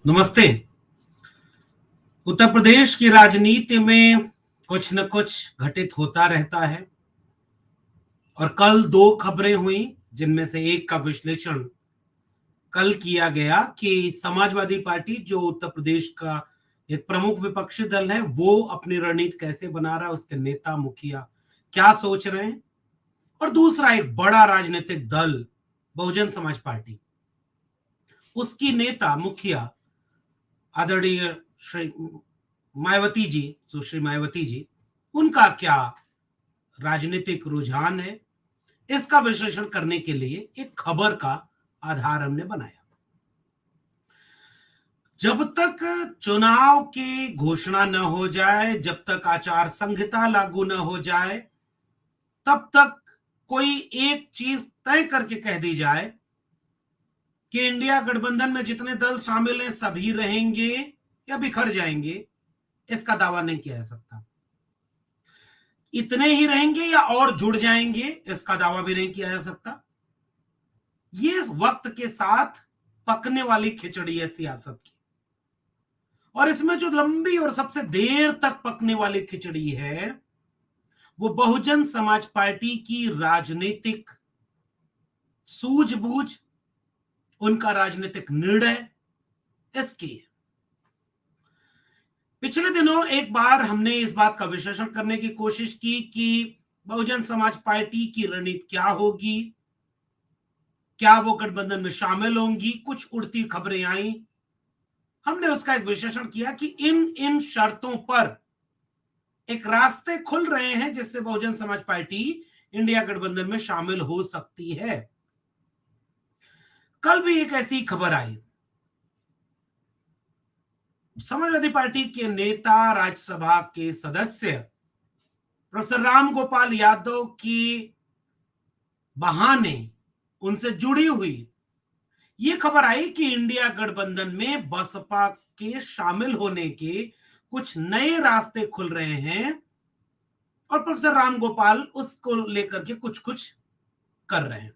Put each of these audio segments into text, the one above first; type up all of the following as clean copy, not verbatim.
नमस्ते। उत्तर प्रदेश की राजनीति में कुछ न कुछ घटित होता रहता है और कल दो खबरें हुई जिनमें से एक का विश्लेषण कल किया गया कि समाजवादी पार्टी जो उत्तर प्रदेश का एक प्रमुख विपक्षी दल है वो अपनी रणनीति कैसे बना रहा है, उसके नेता मुखिया क्या सोच रहे हैं। और दूसरा एक बड़ा राजनीतिक दल बहुजन समाज पार्टी, उसकी नेता मुखिया आदरणीय श्री मायावती जी, सुश्री मायावती जी, उनका क्या राजनीतिक रुझान है, इसका विश्लेषण करने के लिए एक खबर का आधार हमने बनाया। जब तक चुनाव की घोषणा न हो जाए, जब तक आचार संहिता लागू न हो जाए, तब तक कोई एक चीज तय करके कह दी जाए कि इंडिया गठबंधन में जितने दल शामिल हैं सभी रहेंगे या बिखर जाएंगे, इसका दावा नहीं किया जा सकता। इतने ही रहेंगे या और जुड़ जाएंगे, इसका दावा भी नहीं किया जा सकता। ये वक्त के साथ पकने वाली खिचड़ी है सियासत की, और इसमें जो लंबी और सबसे देर तक पकने वाली खिचड़ी है वो बहुजन समाज पार्टी की राजनीतिक सूझबूझ, उनका राजनीतिक निर्णय इसकी है। पिछले दिनों एक बार हमने इस बात का विश्लेषण करने की कोशिश की कि बहुजन समाज पार्टी की रणनीति क्या होगी, क्या वो गठबंधन में शामिल होंगी। कुछ उड़ती खबरें आई, हमने उसका एक विश्लेषण किया कि इन इन शर्तों पर एक रास्ते खुल रहे हैं जिससे बहुजन समाज पार्टी इंडिया गठबंधन में शामिल हो सकती है। कल भी एक ऐसी खबर आई, समाजवादी पार्टी के नेता, राज्यसभा के सदस्य प्रोफेसर राम गोपाल यादव की बहाने उनसे जुड़ी हुई ये खबर आई कि इंडिया गठबंधन में बसपा के शामिल होने के कुछ नए रास्ते खुल रहे हैं और प्रोफेसर राम गोपाल उसको लेकर के कुछ कुछ कर रहे हैं।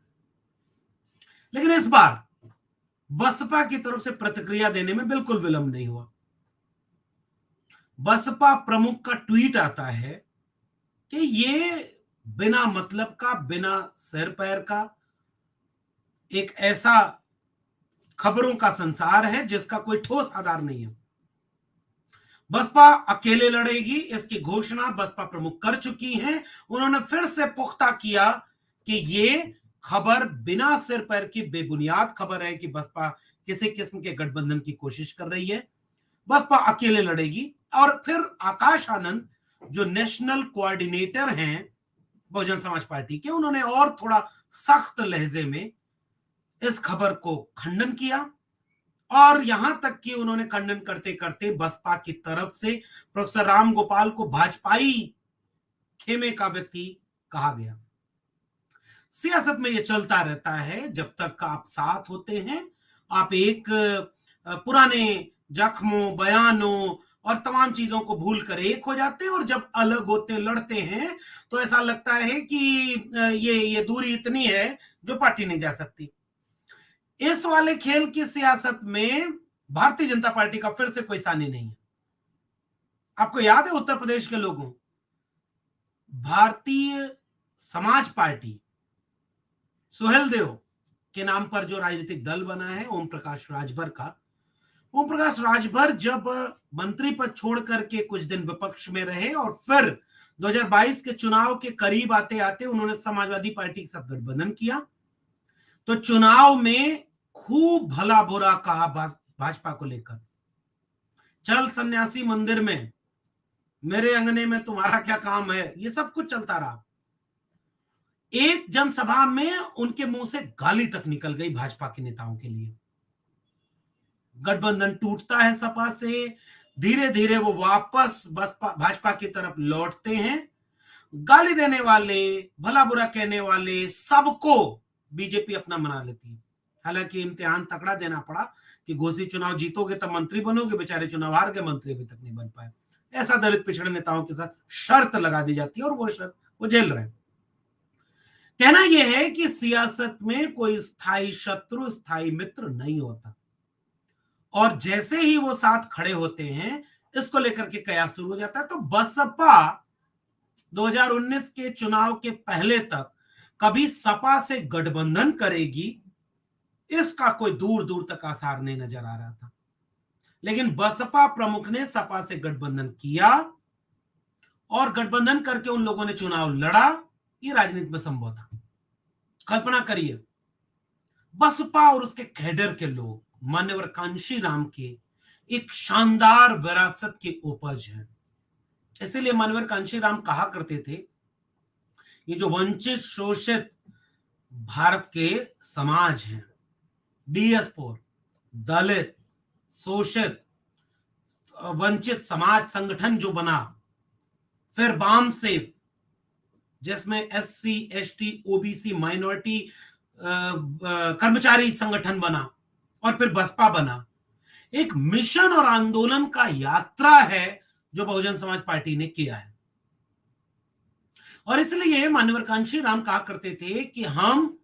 लेकिन इस बार बसपा की तरफ से प्रतिक्रिया देने में बिल्कुल विलंब नहीं हुआ। बसपा प्रमुख का ट्वीट आता है कि ये बिना मतलब का, बिना सिर पैर का एक ऐसा खबरों का संसार है जिसका कोई ठोस आधार नहीं है। बसपा अकेले लड़ेगी, इसकी घोषणा बसपा प्रमुख कर चुकी हैं। उन्होंने फिर से पुख्ता किया कि ये खबर बिना सिर पैर की बेबुनियाद खबर है कि बसपा किसी किस्म के गठबंधन की कोशिश कर रही है। बसपा अकेले लड़ेगी। और फिर आकाश आनंद जो नेशनल कोऑर्डिनेटर हैं बहुजन समाज पार्टी के, उन्होंने और थोड़ा सख्त लहजे में इस खबर को खंडन किया और यहां तक कि उन्होंने खंडन करते करते बसपा की तरफ से प्रोफेसर राम गोपाल को भाजपाई खेमे का व्यक्ति कहा गया। सियासत में यह चलता रहता है, जब तक आप साथ होते हैं आप एक पुराने जख्मों, बयानों और तमाम चीजों को भूल कर एक हो जाते हैं, और जब अलग होते लड़ते हैं तो ऐसा लगता है कि ये दूरी इतनी है जो पार्टी नहीं जा सकती। इस वाले खेल की सियासत में भारतीय जनता पार्टी का फिर से कोई सानी नहीं है। आपको याद है उत्तर प्रदेश के लोगों, भारतीय समाज पार्टी सुहेलदेव के नाम पर जो राजनीतिक दल बना है ओम प्रकाश राजभर का, ओम प्रकाश राजभर जब मंत्री पद छोड़ करके कुछ दिन विपक्ष में रहे और फिर 2022 के चुनाव के करीब आते आते उन्होंने समाजवादी पार्टी के साथ गठबंधन किया, तो चुनाव में खूब भला बुरा कहा भाजपा को लेकर। चल सन्यासी मंदिर में, मेरे अंगने में तुम्हारा क्या काम है, ये सब कुछ चलता रहा। एक जनसभा में उनके मुंह से गाली तक निकल गई भाजपा के नेताओं के लिए। गठबंधन टूटता है सपा से, धीरे धीरे वो वापस बसपा भाजपा की तरफ लौटते हैं। गाली देने वाले, भला बुरा कहने वाले सबको बीजेपी अपना बना लेती है। हालांकि इम्तिहान तकड़ा देना पड़ा कि घोषित चुनाव जीतोगे तब मंत्री बनोगे, बेचारे चुनाव हार के मंत्री अभी तक नहीं बन पाए। ऐसा दलित पिछड़े नेताओं के साथ शर्त लगा दी जाती है और वो शर्त वो झेल रहे हैं। कहना यह है कि सियासत में कोई स्थायी शत्रु, स्थायी मित्र नहीं होता, और जैसे ही वो साथ खड़े होते हैं, इसको लेकर के कयास शुरू हो जाता है। तो बसपा 2019 के चुनाव के पहले तक कभी सपा से गठबंधन करेगी, इसका कोई दूर दूर तक आसार नहीं नजर आ रहा था। लेकिन बसपा प्रमुख ने सपा से गठबंधन किया और गठबंधन करके उन लोगों ने चुनाव लड़ा। ये राजनीति में संभव था। कल्पना करिए, बसपा और उसके कैडर के लोग मान्यवर कांशीराम के एक शानदार विरासत की उपज है। इसीलिए मान्यवर कांशीराम कहा करते थे, ये जो वंचित शोषित भारत के समाज हैं, डीएस4, दलित, शोषित, वंचित समाज संगठन जो बना, फिर बाम सेफ जिसमें एससी, एसटी, ओबीसी, माइनॉरिटी कर्मचारी संगठन बना, और फिर बसपा बना। एक मिशन और आंदोलन का यात्रा है जो बहुजन समाज पार्टी ने किया है। और इसलिए मान्यवर कांशीराम कहा करते थे कि हम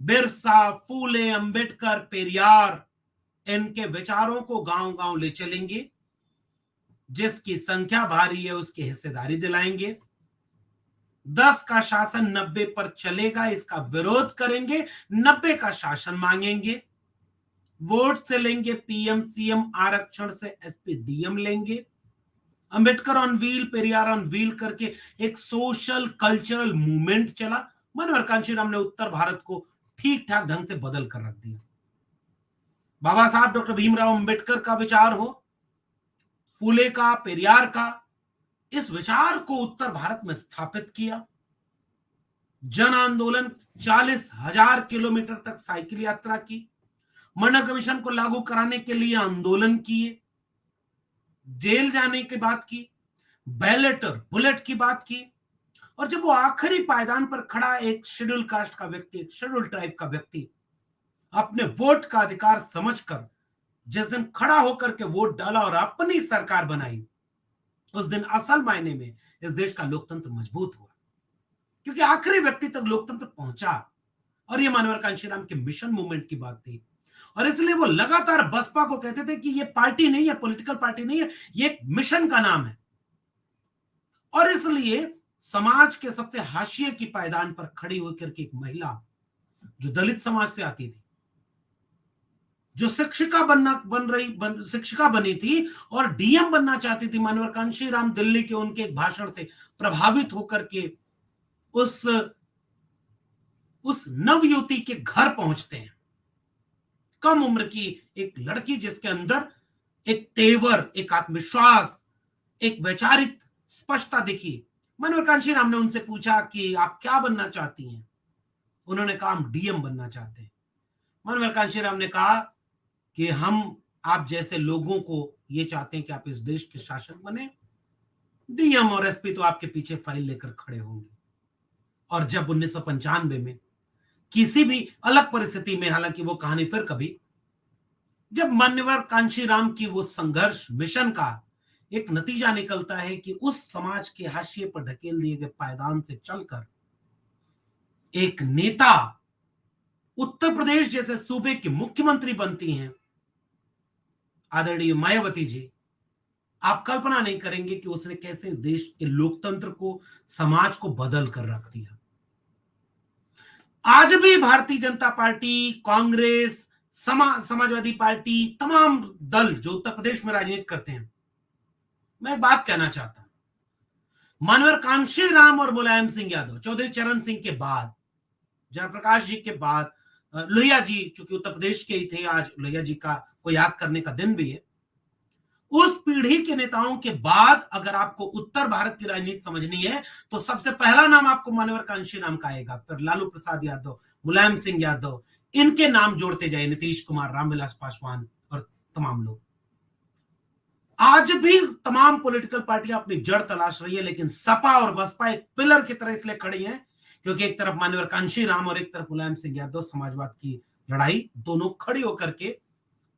बिरसा, फूले, अंबेडकर, पेरियार, इनके विचारों को गांव गांव ले चलेंगे। जिसकी संख्या भारी है उसकी हिस्सेदारी दिलाएंगे। 10 का शासन 90 पर चलेगा, इसका विरोध करेंगे। 90 का शासन मांगेंगे। वोट से लेंगे पीएम, सीएम, आरक्षण से एसपी, डीएम लेंगे। Ambedkar on wheel, Periyar on wheel करके एक सोशल कल्चरल मूवमेंट चला। मनोहर कांशीराम ने उत्तर भारत को ठीक ठाक ढंग से बदल कर रख दिया। बाबा साहब डॉक्टर भीमराव अंबेडकर का विचार हो, फूले का, पेरियार का, इस विचार को उत्तर भारत में स्थापित किया। जन आंदोलन, 40,000 किलोमीटर तक साइकिल यात्रा की। मर्डर कमीशन को लागू कराने के लिए आंदोलन किए। जेल जाने की बात की, बैलेट और बुलेट की बात की। और जब वो आखिरी पायदान पर खड़ा एक शेड्यूल कास्ट का व्यक्ति, एक शेड्यूल ट्राइब का व्यक्ति अपने वोट का अधिकार समझकर जिस दिन खड़ा होकर के वोट डाला और अपनी सरकार बनाई, उस दिन असल मायने में इस देश का लोकतंत्र मजबूत हुआ, क्योंकि आखिरी व्यक्ति तक लोकतंत्र पहुंचा। और ये मानवर कांशीराम के मिशन मूवमेंट की बात थी। और इसलिए वो लगातार बसपा को कहते थे कि ये पार्टी नहीं है, पॉलिटिकल पार्टी नहीं है, ये एक मिशन का नाम है। और इसलिए समाज के सबसे हाशिए की पायदान पर खड़ी होकर के एक महिला जो दलित समाज से आती थी, जो शिक्षिका बनी थी और डीएम बनना चाहती थी, मानवर कांशीराम दिल्ली के उनके एक भाषण से प्रभावित होकर के उस नवयुवती के घर पहुंचते हैं। कम उम्र की एक लड़की जिसके अंदर एक तेवर, एक आत्मविश्वास, एक वैचारिक स्पष्टता दिखी। मनोहर कांशीराम ने उनसे पूछा कि आप क्या बनना चाहती हैं? उन्होंने कहा हम डीएम बनना चाहते हैं। मनोहर कांशीराम ने कहा कि हम आप जैसे लोगों को ये चाहते हैं कि आप इस देश के शासक बने। डीएम और एसपी तो आपके पीछे फाइल लेकर खड़े होंगे। और जब 1995 में किसी भी अलग परिस्थिति में, हालांकि वो कहानी फिर कभी, जब मान्यवर कांशीराम की वो संघर्ष मिशन का एक नतीजा निकलता है कि उस समाज के हाशिए पर ढकेल दिए गए पायदान से चलकर एक नेता उत्तर प्रदेश जैसे सूबे की मुख्यमंत्री बनती हैं आदरणीय मायावती जी, आप कल्पना नहीं करेंगे कि उसने कैसे इस देश के लोकतंत्र को, समाज को बदल कर रख दिया। आज भी भारतीय जनता पार्टी, कांग्रेस, समाजवादी पार्टी, तमाम दल जो उत्तर प्रदेश में राजनीति करते हैं, मैं एक बात कहना चाहता हूं, मानवर कांशीराम और मुलायम सिंह यादव, चौधरी चरण सिंह के बाद, जयप्रकाश जी के बाद, लोहिया जी चूंकि उत्तर प्रदेश के ही थे, आज लोहिया जी का को याद करने का दिन भी है, उस पीढ़ी के नेताओं के बाद अगर आपको उत्तर भारत की राजनीति समझनी है तो सबसे पहला नाम आपको मानवर कांशीराम का आएगा, फिर लालू प्रसाद यादव, मुलायम सिंह यादव, इनके नाम जोड़ते जाए, नीतीश कुमार, रामविलास पासवान और तमाम लोग। आज भी तमाम पॉलिटिकल पार्टियां अपनी जड़ तलाश रही है, लेकिन सपा और बसपा एक पिलर की तरह इसलिए खड़ी हैं क्योंकि एक तरफ मानवर कांशीराम और एक तरफ मुलायम सिंह यादव, समाजवाद की लड़ाई दोनों खड़ी होकर के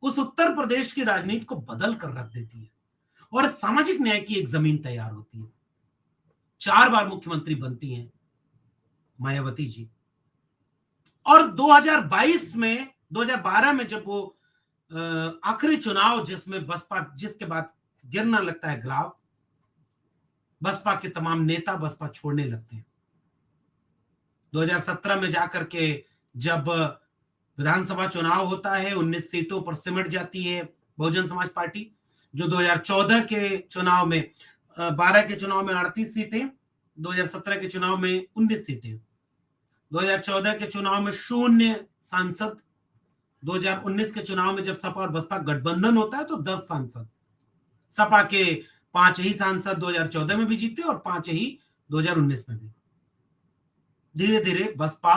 उस उत्तर प्रदेश की राजनीति को बदल कर रख देती है और सामाजिक न्याय की एक जमीन तैयार होती है। 4 बार मुख्यमंत्री बनती हैं मायावती जी। और 2012 में जब वो आखिरी चुनाव जिसमें बसपा, जिसके बाद गिरना लगता है ग्राफ, बसपा के तमाम नेता बसपा छोड़ने लगते हैं। 2017 में जाकर के जब विधानसभा चुनाव होता है, 19 सीटों पर सिमट जाती है बहुजन समाज पार्टी, जो 2014 के चुनाव में 12 के चुनाव में 38 सीटें, 2017 के चुनाव में 19 सीटें, 2014 के चुनाव में 0 सांसद, 2019 के चुनाव में जब सपा और बसपा गठबंधन होता है तो 10 सांसद। सपा के 5 ही सांसद 2014 में भी जीते और 5 ही 2019 में भी। धीरे धीरे बसपा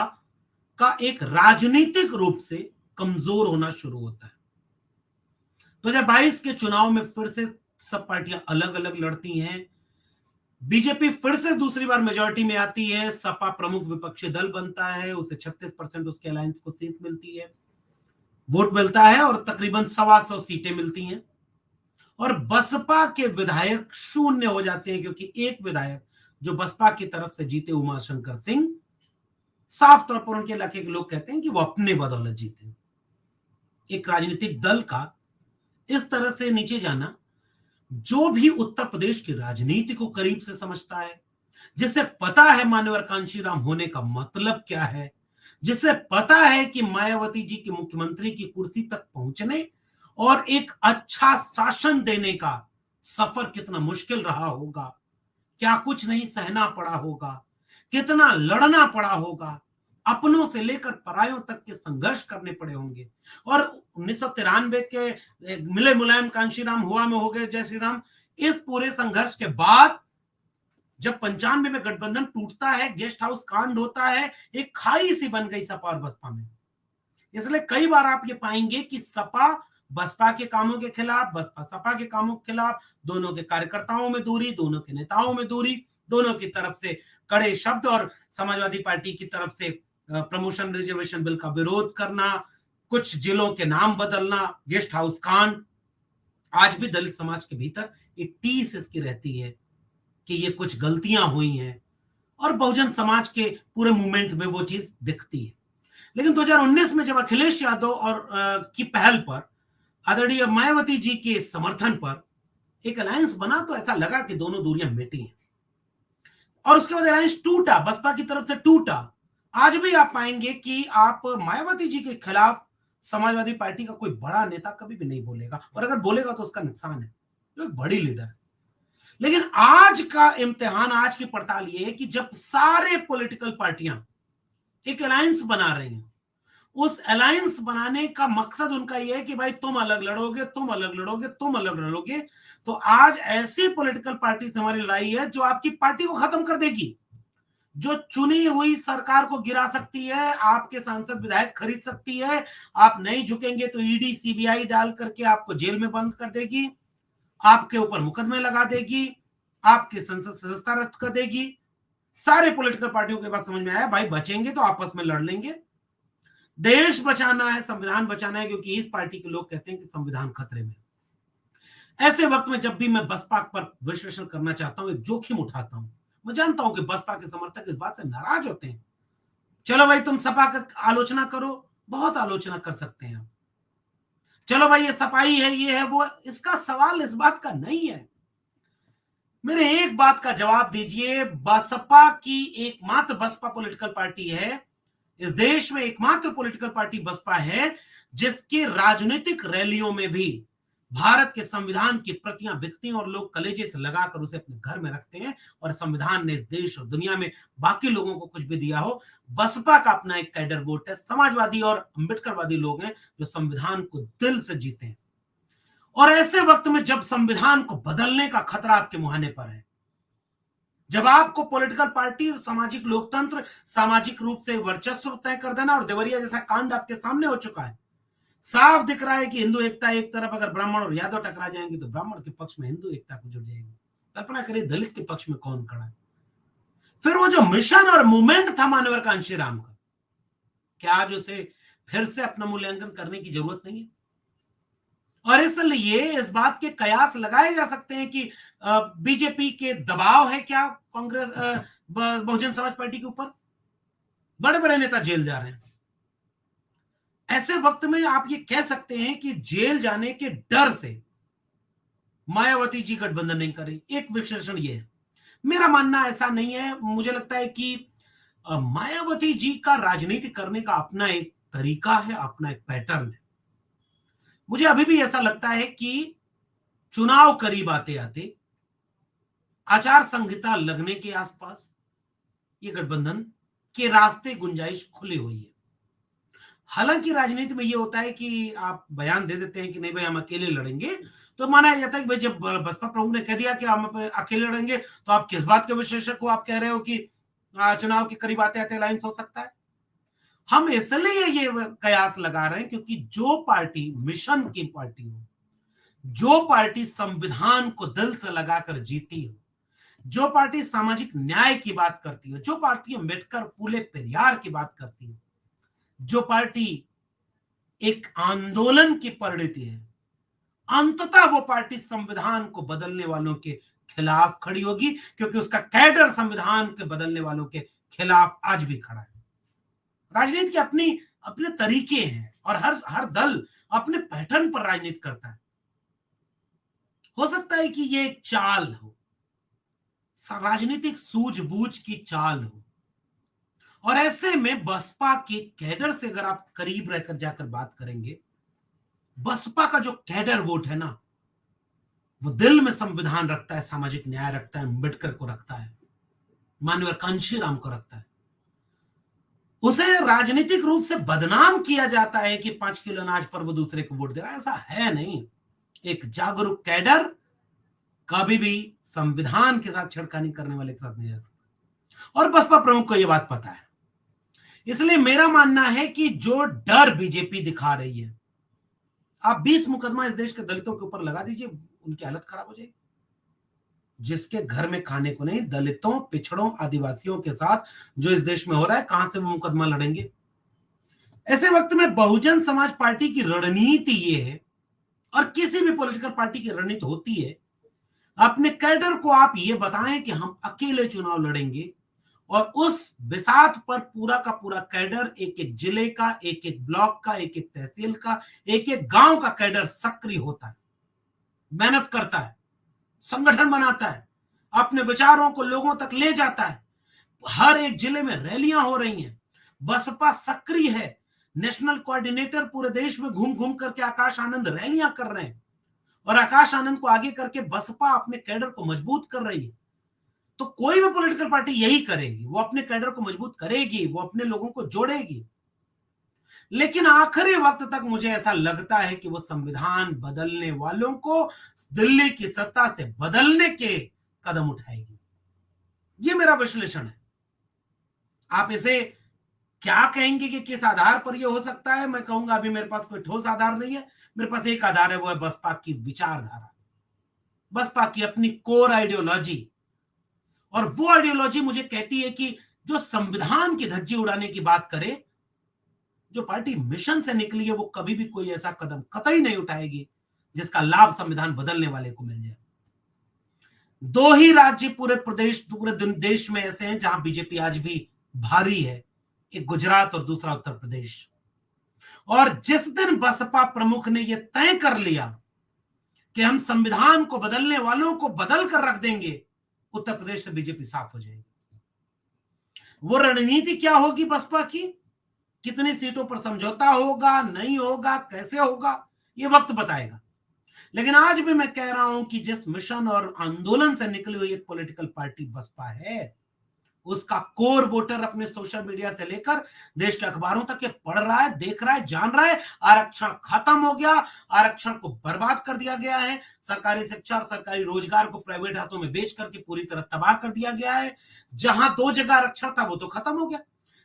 का एक राजनीतिक रूप से कमजोर होना शुरू होता है। 2022 के चुनाव में फिर से सब पार्टियां अलग अलग लड़ती हैं। बीजेपी फिर से दूसरी बार मेजॉरिटी में आती है, सपा प्रमुख विपक्षी दल बनता है, उसे 36% उसके अलायंस को सीट मिलती है, वोट मिलता है और तकरीबन 125 सीटें मिलती हैं। और बसपा के विधायक शून्य हो जाते हैं, क्योंकि एक विधायक जो बसपा की तरफ से जीते, उमाशंकर सिंह, साफ तौर पर उनके इलाके के लोग कहते हैं कि वो अपने बदौलत जीते। एक राजनीतिक दल का इस तरह से नीचे जाना, जो भी उत्तर प्रदेश की राजनीति को करीब से समझता है, जिसे पता है मान्यवर कांशीराम होने का मतलब क्या है, जिसे पता है कि मायावती जी की मुख्यमंत्री की कुर्सी तक पहुंचने और एक अच्छा शासन देने का सफर कितना मुश्किल रहा होगा, क्या कुछ नहीं सहना पड़ा होगा, कितना लड़ना पड़ा होगा, अपनों से लेकर परायों तक के संघर्ष करने पड़े होंगे। और 1993 के मिले मुलायम कांशीराम, हुआ में हो गए जय श्री राम, इस पूरे संघर्ष के बाद जब 95 में गठबंधन टूटता है, गेस्ट हाउस कांड होता है, एक खाई सी बन गई सपा और बसपा में। इसलिए कई बार आप ये पाएंगे कि सपा बसपा के कामों के खिलाफ, बसपा सपा के कामों के खिलाफ, दोनों के कार्यकर्ताओं में दूरी, दोनों के नेताओं में दूरी, दोनों की तरफ से कड़े शब्द, और समाजवादी पार्टी की तरफ से प्रमोशन रिजर्वेशन बिल का विरोध करना, कुछ जिलों के नाम बदलना, गेस्ट हाउस कांड। आज भी दलित समाज के भीतर एक टीस इसकी रहती है कि ये कुछ गलतियां हुई हैं, और बहुजन समाज के पूरे मूवमेंट में वो चीज दिखती है। लेकिन 2019 में जब अखिलेश यादव और की पहल पर, आदरणीय मायावती जी के समर्थन पर एक अलायंस बना, तो ऐसा लगा कि दोनों दूरियां मिटी हैं। और उसके बाद अलायंस टूटा, बसपा की तरफ से टूटा। आज भी आप पाएंगे कि आप मायावती जी के खिलाफ समाजवादी पार्टी का कोई बड़ा नेता कभी भी नहीं बोलेगा, और अगर बोलेगा तो उसका नुकसान है, जो एक बड़ी लीडर है। लेकिन आज का इम्तिहान, आज की पड़ताल ये है कि जब सारे पॉलिटिकल पार्टियां एक अलायंस बना रही हैं, उस अलायंस बनाने का मकसद उनका यह है कि भाई तुम अलग लड़ोगे, तुम अलग लड़ोगे, तुम अलग लड़ोगे, तो आज ऐसी पॉलिटिकल पार्टी से हमारी लड़ाई है जो आपकी पार्टी को खत्म कर देगी, जो चुनी हुई सरकार को गिरा सकती है, आपके सांसद विधायक खरीद सकती है, आप नहीं झुकेंगे तो ईडी सीबीआई डाल करके आपको जेल में बंद कर देगी, आपके ऊपर मुकदमे लगा देगी, आपके संसद सदस्यता रद्द कर देगी। सारे पॉलिटिकल पार्टियों के पास समझ में आया, भाई बचेंगे तो आपस में लड़ लेंगे, देश बचाना है, संविधान बचाना है, क्योंकि इस पार्टी के लोग कहते हैं कि संविधान खतरे में। ऐसे वक्त में जब भी मैं बसपा पर विश्लेषण करना चाहता हूं, एक जोखिम उठाता हूं। मैं जानता हूं कि बसपा के समर्थक इस बात से नाराज होते हैं, चलो भाई तुम सपा का आलोचना करो, बहुत आलोचना कर सकते हैं आप, चलो भाई ये सपाई है, ये है वो, इसका सवाल इस बात का नहीं है। मेरे एक बात का जवाब दीजिए, बसपा की एकमात्र, बसपा पॉलिटिकल पार्टी है इस देश में, एकमात्र पॉलिटिकल पार्टी बसपा है जिसके राजनीतिक रैलियों में भी भारत के संविधान की प्रतियां बिकती हैं और लोग कलेजे से लगाकर उसे अपने घर में रखते हैं, और संविधान ने इस देश और दुनिया में बाकी लोगों को कुछ भी दिया हो, बसपा का अपना एक कैडर वोट है। समाजवादी और अंबेडकरवादी लोग हैं जो संविधान को दिल से जीते हैं। और ऐसे वक्त में जब संविधान को बदलने का खतरा आपके मुहाने पर है, जब आपको पॉलिटिकल पार्टी, सामाजिक लोकतंत्र, सामाजिक रूप से वर्चस्व तय कर देना, और देवरिया जैसा कांड आपके सामने हो चुका है, साफ दिख रहा है कि हिंदू एकता एक तरफ, अगर ब्राह्मण और यादव टकरा जाएंगे तो ब्राह्मण के पक्ष में हिंदू एकता को जुड़ जाएगी। कल्पना करिए दलित के पक्ष में कौन खड़ा है। फिर वो जो मिशन और मूवमेंट था मान्यवर कांशीराम का, क्या आज उसे फिर से अपना मूल्यांकन करने की जरूरत नहीं है? और इसलिए इस बात के कयास लगाए जा सकते हैं कि बीजेपी के दबाव है क्या कांग्रेस, बहुजन समाज पार्टी के ऊपर? बड़े बड़े नेता जेल जा रहे हैं, ऐसे वक्त में आप ये कह सकते हैं कि जेल जाने के डर से मायावती जी गठबंधन नहीं करें, एक विश्लेषण ये है। मेरा मानना ऐसा नहीं है। मुझे लगता है कि मायावती जी का राजनीति करने का अपना एक तरीका है, अपना एक पैटर्न है। मुझे अभी भी ऐसा लगता है कि चुनाव करीब आते आते, आचार संहिता लगने के आसपास ये गठबंधन के रास्ते गुंजाइश खुली हुई है। हालांकि राजनीति में ये होता है कि आप बयान दे देते हैं कि नहीं भाई हम अकेले लड़ेंगे, तो माना जाता है कि भाई जब बसपा प्रमुख ने कह दिया कि हम अकेले लड़ेंगे, तो आप किस बात के विश्लेषक को आप कह रहे हो कि चुनाव के करीब आते आते अलायंस हो सकता है। हम इसलिए ये कयास लगा रहे हैं क्योंकि जो पार्टी मिशन की पार्टी हो, जो पार्टी संविधान को दिल से लगाकर जीती हो, जो पार्टी सामाजिक न्याय की बात करती हो, जो पार्टी अम्बेडकर फूले पेरियार की बात करती है, जो पार्टी एक आंदोलन की परिणति है, अंततः वो पार्टी संविधान को बदलने वालों के खिलाफ खड़ी होगी, क्योंकि उसका कैडर संविधान के बदलने वालों के खिलाफ आज भी खड़ा है। राजनीति के अपनी अपने तरीके हैं और हर हर दल अपने पैटर्न पर राजनीति करता है। हो सकता है कि ये एक चाल हो, राजनीतिक सूझबूझ की चाल हो, और ऐसे में बसपा के कैडर से अगर आप करीब रहकर जाकर बात करेंगे, बसपा का जो कैडर वोट है ना, वो दिल में संविधान रखता है, सामाजिक न्याय रखता है, अम्बेडकर को रखता है, माननीय कांशीराम को रखता है। उसे राजनीतिक रूप से बदनाम किया जाता है कि 5 किलो अनाज पर वो दूसरे को वोट दे रहा है, ऐसा है नहीं। एक जागरूक कैडर कभी भी संविधान के साथ छेड़खानी करने वाले के साथ नहीं जा सकता, और बसपा प्रमुख को यह बात पता है। इसलिए मेरा मानना है कि जो डर बीजेपी दिखा रही है, आप 20 मुकदमा इस देश के दलितों के ऊपर लगा दीजिए, उनकी हालत खराब हो जाएगी। जिसके घर में खाने को नहीं, दलितों, पिछड़ों, आदिवासियों के साथ जो इस देश में हो रहा है, कहां से वो मुकदमा लड़ेंगे। ऐसे वक्त में बहुजन समाज पार्टी की रणनीति ये है, और किसी भी पॉलिटिकल पार्टी की रणनीति होती है, अपने कैडर को आप ये बताएं कि हम अकेले चुनाव लड़ेंगे, और उस बिसात पर पूरा का पूरा कैडर, एक एक जिले का, एक एक ब्लॉक का, एक एक तहसील का, एक एक गांव का कैडर सक्रिय होता है, मेहनत करता है, संगठन बनाता है, अपने विचारों को लोगों तक ले जाता है। हर एक जिले में रैलियां हो रही हैं, बसपा सक्रिय है, नेशनल कोऑर्डिनेटर पूरे देश में घूम घूम करके आकाश आनंद रैलियां कर रहे हैं, और आकाश आनंद को आगे करके बसपा अपने कैडर को मजबूत कर रही है। तो कोई भी पॉलिटिकल पार्टी यही करेगी, वो अपने कैडर को मजबूत करेगी, वो अपने लोगों को जोड़ेगी। लेकिन आखिरी वक्त तक मुझे ऐसा लगता है कि वो संविधान बदलने वालों को दिल्ली की सत्ता से बदलने के कदम उठाएगी। ये मेरा विश्लेषण है। आप इसे क्या कहेंगे कि किस आधार पर यह हो सकता है? मैं कहूंगा अभी मेरे पास कोई ठोस आधार नहीं है। मेरे पास एक आधार है, वो है बसपा की विचारधारा, बसपा की अपनी कोर आइडियोलॉजी। और वो आइडियोलॉजी मुझे कहती है कि जो संविधान की धज्जी उड़ाने की बात करे, जो पार्टी मिशन से निकली है, वो कभी भी कोई ऐसा कदम कतई नहीं उठाएगी जिसका लाभ संविधान बदलने वाले को मिल जाए। दो ही राज्य पूरे देश में ऐसे हैं जहां बीजेपी आज भी भारी है, एक गुजरात और दूसरा उत्तर प्रदेश। और जिस दिन बसपा प्रमुख ने यह तय कर लिया कि हम संविधान को बदलने वालों को बदल कर रख देंगे, उत्तर प्रदेश से बीजेपी साफ हो जाएगी। वो रणनीति क्या होगी बसपा की, कितनी सीटों पर समझौता होगा, नहीं होगा, कैसे होगा, ये वक्त बताएगा। लेकिन आज भी मैं कह रहा हूं कि जिस मिशन और आंदोलन से निकली हुई एक पॉलिटिकल पार्टी बसपा है, उसका कोर वोटर अपने सोशल मीडिया से लेकर देश के अखबारों तक ये पढ़ रहा है, देख रहा है, जान रहा है आरक्षण खत्म हो गया, आरक्षण को बर्बाद कर दिया गया है, सरकारी शिक्षा और सरकारी रोजगार को प्राइवेट हाथों में बेच करके पूरी तरह तबाह कर दिया गया है। जहां 2 जगह आरक्षण था वो तो खत्म हो गया,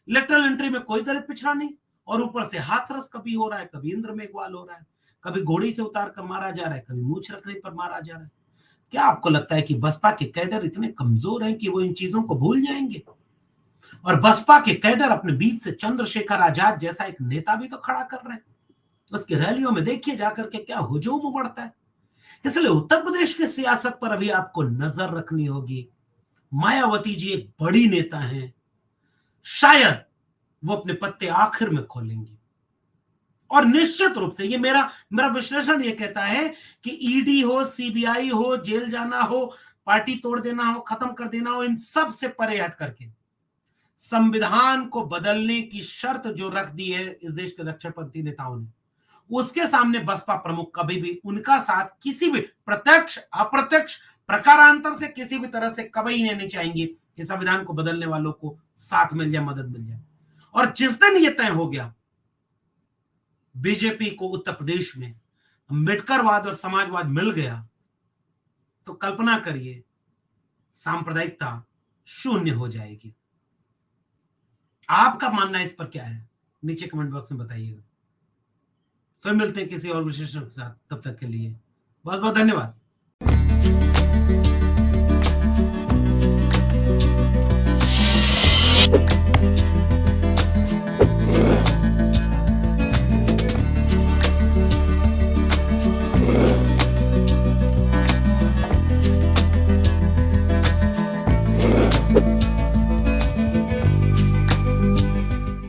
लेटरल एंट्री में कोई दलित पिछड़ा नहीं, और ऊपर से हाथरस कभी हो रहा है, कभी इंद्र मेघवाल हो रहा है, कभी घोड़ी से उतार कर मारा जा रहा है, कभी मूछ रखने पर मारा जा रहा है। क्या आपको लगता है कि बसपा के कैडर इतने कमजोर हैं कि वो इन चीजों को भूल जाएंगे? और बसपा के कैडर अपने बीच से चंद्रशेखर आजाद जैसा एक नेता भी तो खड़ा कर रहे हैं। उसकी रैलियों में देखिए जाकर के क्या हुजूम उमड़ता है। इसलिए उत्तर प्रदेश की सियासत पर अभी आपको नजर रखनी होगी। मायावती जी एक बड़ी नेता हैं, शायद वो अपने पत्ते आखिर में खोलेंगी। और निश्चित रूप से ये मेरा मेरा विश्लेषण ये कहता है कि ईडी हो, सीबीआई हो, जेल जाना हो, पार्टी तोड़ देना हो, खत्म कर देना हो, इन सब से परे हट करके संविधान को बदलने की शर्त जो रख दी है इस देश के दक्षिणपंथी नेताओं ने, उसके सामने बसपा प्रमुख कभी भी उनका साथ किसी भी प्रत्यक्ष अप्रत्यक्ष प्रकारांतर से किसी भी तरह से कभी नहीं चाहेंगे कि संविधान को बदलने वालों को साथ मिल जाए, मदद मिल जाए। और जिस दिन ये तय हो गया बीजेपी को उत्तर प्रदेश में अम्बेडकरवाद और समाजवाद मिल गया, तो कल्पना करिए सांप्रदायिकता शून्य हो जाएगी। आपका मानना इस पर क्या है, नीचे कमेंट बॉक्स में बताइएगा। फिर मिलते हैं किसी और विशेषज्ञ के साथ, तब तक के लिए बहुत बहुत धन्यवाद।